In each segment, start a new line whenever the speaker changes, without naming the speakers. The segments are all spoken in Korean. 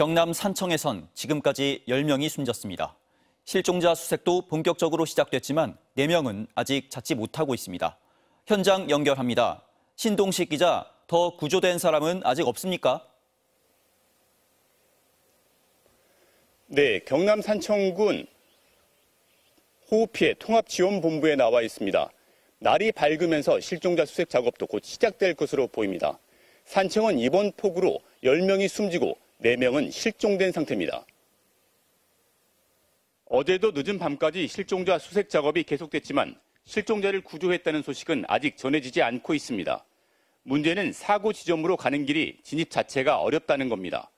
경남 산청에선 지금까지 10명이 숨졌습니다. 실종자 수색도 본격적으로 시작됐지만 4명은 아직 찾지 못하고 있습니다. 현장 연결합니다. 신동식 기자, 더 구조된 사람은 아직 없습니까?
네, 경남 산청군 호우피해 통합지원본부에 나와 있습니다. 날이 밝으면서 실종자 수색 작업도 곧 시작될 것으로 보입니다. 산청은 이번 폭우로 10명이 숨지고 4명은 실종된 상태입니다. 어제도 늦은 밤까지 실종자 수색 작업이 계속됐지만 실종자를 구조했다는 소식은 아직 전해지지 않고 있습니다. 문제는 사고 지점으로 가는 길이 진입 자체가 어렵다는 겁니다.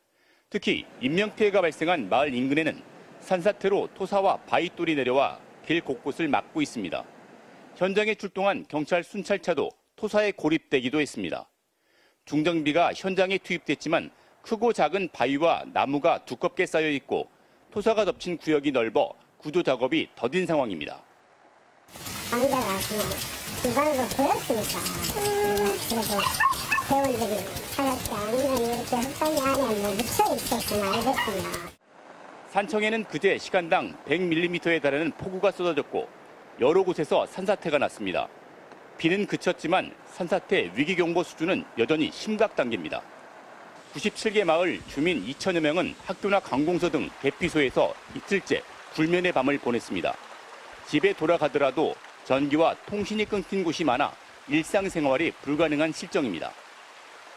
특히 인명피해가 발생한 마을 인근에는 산사태로 토사와 바위돌이 내려와 길 곳곳을 막고 있습니다. 현장에 출동한 경찰 순찰차도 토사에 고립되기도 했습니다. 중장비가 현장에 투입됐지만 크고 작은 바위와 나무가 두껍게 쌓여 있고 토사가 덮친 구역이 넓어 구조 작업이 더딘 상황입니다.
강자가 중간으로 보였으니까 그래서 회원들이 찾았지 않으면 이렇게 흙탕이 안에 묻혀 있었으면 알겠구나.
산청에는 그제 시간당 100mm에 달하는 폭우가 쏟아졌고 여러 곳에서 산사태가 났습니다. 비는 그쳤지만 산사태 위기경보 수준은 여전히 심각 단계입니다. 97개 마을 주민 2천여 명은 학교나 관공서 등 대피소에서 이틀째 불면의 밤을 보냈습니다. 집에 돌아가더라도 전기와 통신이 끊긴 곳이 많아 일상생활이 불가능한 실정입니다.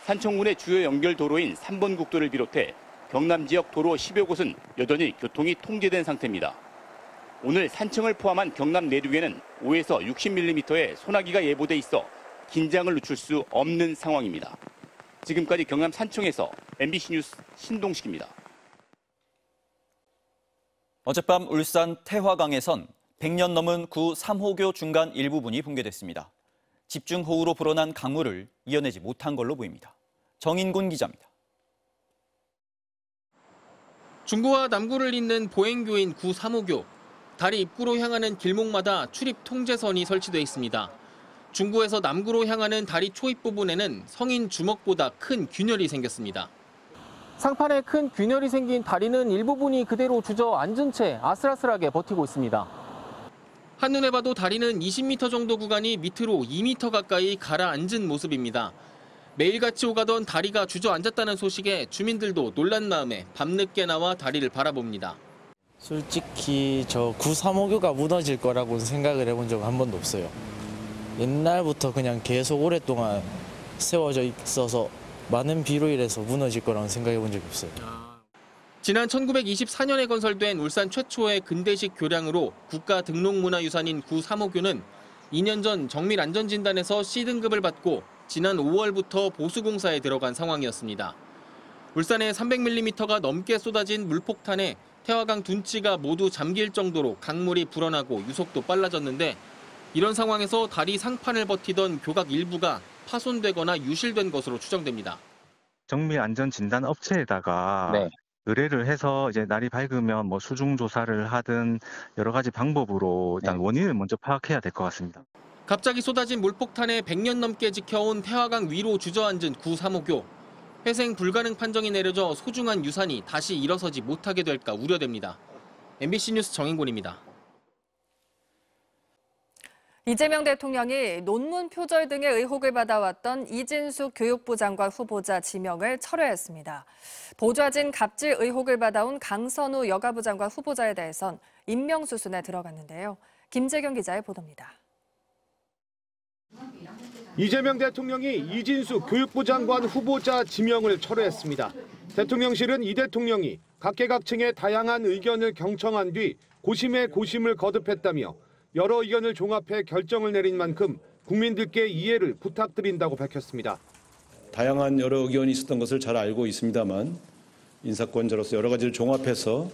산청군의 주요 연결 도로인 3번 국도를 비롯해 경남 지역 도로 10여 곳은 여전히 교통이 통제된 상태입니다. 오늘 산청을 포함한 경남 내륙에는 5에서 60mm의 소나기가 예보돼 있어 긴장을 늦출 수 없는 상황입니다. 지금까지 경남 산청에서 MBC 뉴스 신동식입니다.
어젯밤 울산 태화강에선 100년 넘은 구 3호교 중간 일부분이 붕괴됐습니다. 집중호우로 불어난 강물을 이어내지 못한 걸로 보입니다. 정인곤 기자입니다.
중구와 남구를 잇는 보행교인 구 3호교. 다리 입구로 향하는 길목마다 출입 통제선이 설치돼 있습니다. 중구에서 남구로 향하는 다리 초입 부분에는 성인 주먹보다 큰 균열이 생겼습니다. 상판에 큰 균열이 생긴 다리는 일부분이 그대로 주저앉은 채 아슬아슬하게 버티고 있습니다. 한눈에 봐도 다리는 20m 정도 구간이 밑으로 2m 가까이 가라앉은 모습입니다. 매일같이 오가던 다리가 주저앉았다는 소식에 주민들도 놀란 마음에 밤늦게 나와 다리를 바라봅니다.
솔직히 저 구 3호교가 무너질 거라고 생각을 해본 적은 한 번도 없어요. 옛날부터 그냥 계속 오랫동안 세워져 있어서 많은 비로 인해서 무너질 거라고 생각해 본 적이 없어요.
지난 1924년에 건설된 울산 최초의 근대식 교량으로 국가 등록문화유산인 구 3호교는 2년 전 정밀안전진단에서 C등급을 받고 지난 5월부터 보수공사에 들어간 상황이었습니다. 울산에 300mm가 넘게 쏟아진 물폭탄에 태화강 둔치가 모두 잠길 정도로 강물이 불어나고 유속도 빨라졌는데 이런 상황에서 다리 상판을 버티던 교각 일부가 파손되거나 유실된 것으로 추정됩니다.
정밀안전진단 업체에다가 의뢰를 해서 이제 날이 밝으면 뭐 수중 조사를 하든 여러 가지 방법으로 일단 원인을 먼저 파악해야 될 것 같습니다.
갑자기 쏟아진 물폭탄에 100년 넘게 지켜온 태화강 위로 주저앉은 구 3호교. 회생 불가능 판정이 내려져 소중한 유산이 다시 일어서지 못하게 될까 우려됩니다. MBC 뉴스 정인곤입니다.
이재명 대통령이 논문 표절 등의 의혹을 받아왔던 이진숙 교육부 장관 후보자 지명을 철회했습니다. 보좌진 갑질 의혹을 받아온 강선우 여가부 장관 후보자에 대해선 임명수순에 들어갔는데요. 김재경 기자의 보도입니다.
이재명 대통령이 이진숙 교육부 장관 후보자 지명을 철회했습니다. 대통령실은 이 대통령이 각계각층의 다양한 의견을 경청한 뒤 고심에 고심을 거듭했다며 여러 의견을 종합해 결정을 내린 만큼 국민들께 이해를 부탁드린다고 밝혔습니다.
다양한 여러 의견이 있었던 것을 잘 알고 있습니다만 인사권자로서 여러 가지를 종합해서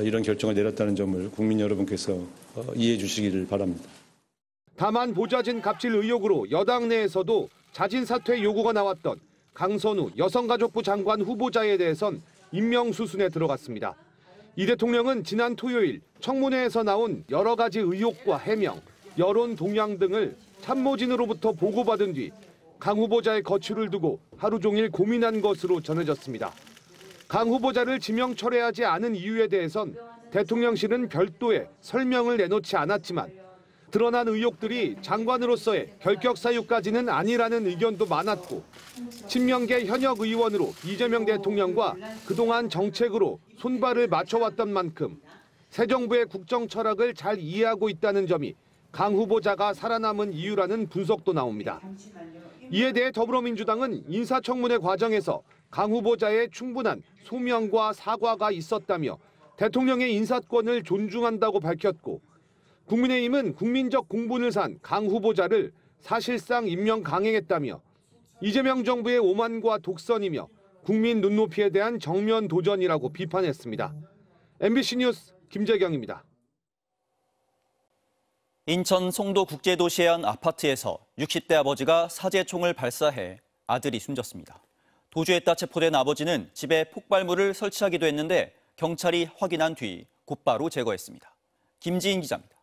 이런 결정을 내렸다는 점을 국민 여러분께서 이해해 주시기를 바랍니다.
다만 보좌진 갑질 의혹으로 여당 내에서도 자진 사퇴 요구가 나왔던 강선우 여성가족부 장관 후보자에 대해선 임명수순에 들어갔습니다. 이 대통령은 지난 토요일 청문회에서 나온 여러 가지 의혹과 해명, 여론 동향 등을 참모진으로부터 보고받은 뒤 강 후보자의 거취를 두고 하루 종일 고민한 것으로 전해졌습니다. 강 후보자를 지명 철회하지 않은 이유에 대해선 대통령실은 별도의 설명을 내놓지 않았지만 드러난 의혹들이 장관으로서의 결격 사유까지는 아니라는 의견도 많았고 친명계 현역 의원으로 이재명 대통령과 그동안 정책으로 손발을 맞춰왔던 만큼 새 정부의 국정 철학을 잘 이해하고 있다는 점이 강 후보자가 살아남은 이유라는 분석도 나옵니다. 이에 대해 더불어민주당은 인사청문회 과정에서 강 후보자의 충분한 소명과 사과가 있었다며 대통령의 인사권을 존중한다고 밝혔고 국민의힘은 국민적 공분을 산 강 후보자를 사실상 임명 강행했다며 이재명 정부의 오만과 독선이며 국민 눈높이에 대한 정면 도전이라고 비판했습니다. MBC 뉴스 김재경입니다.
인천 송도 국제도시의 한 아파트에서 60대 아버지가 사제총을 발사해 아들이 숨졌습니다. 도주했다 체포된 아버지는 집에 폭발물을 설치하기도 했는데 경찰이 확인한 뒤 곧바로 제거했습니다. 김지인 기자입니다.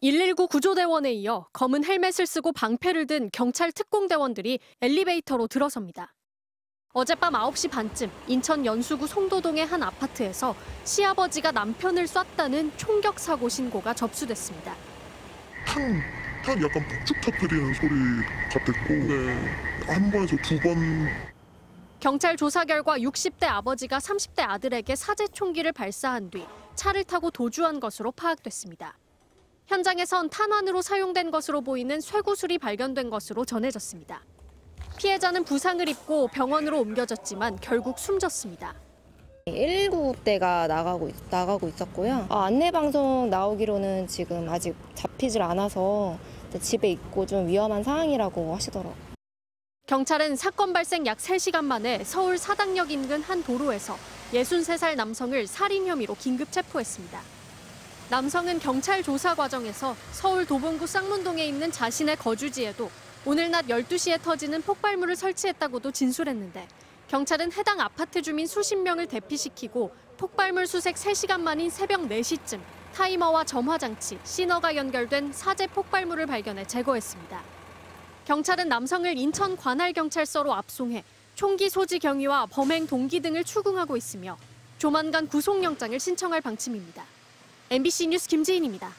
119 구조대원에 이어 검은 헬멧을 쓰고 방패를 든 경찰 특공대원들이 엘리베이터로 들어섭니다. 어젯밤 9시 반쯤 인천 연수구 송도동의 한 아파트에서 시아버지가 남편을 쐈다는 총격 사고 신고가 접수됐습니다.
탕 약간 폭죽 터뜨리는 소리 같았고 한 번에서 두 번.
경찰 조사 결과 60대 아버지가 30대 아들에게 사제총기를 발사한 뒤 차를 타고 도주한 것으로 파악됐습니다. 현장에선 탄환으로 사용된 것으로 보이는 쇠구슬이 발견된 것으로 전해졌습니다. 피해자는 부상을 입고 병원으로 옮겨졌지만 결국 숨졌습니다.
119대가 나가고 있었고요. 안내방송 나오기로는 지금 아직 잡히질 않아서 집에 있고 좀 위험한 상황이라고 하시더라고요.
경찰은 사건 발생 약 3시간 만에 서울 사당역 인근 한 도로에서 63살 남성을 살인 혐의로 긴급 체포했습니다. 남성은 경찰 조사 과정에서 서울 도봉구 쌍문동에 있는 자신의 거주지에도 오늘 낮 12시에 터지는 폭발물을 설치했다고도 진술했는데 경찰은 해당 아파트 주민 수십 명을 대피시키고 폭발물 수색 3시간 만인 새벽 4시쯤 타이머와 점화장치, 시너가 연결된 사제 폭발물을 발견해 제거했습니다. 경찰은 남성을 인천 관할경찰서로 압송해 총기 소지 경위와 범행 동기 등을 추궁하고 있으며 조만간 구속영장을 신청할 방침입니다. MBC 뉴스 김지인입니다.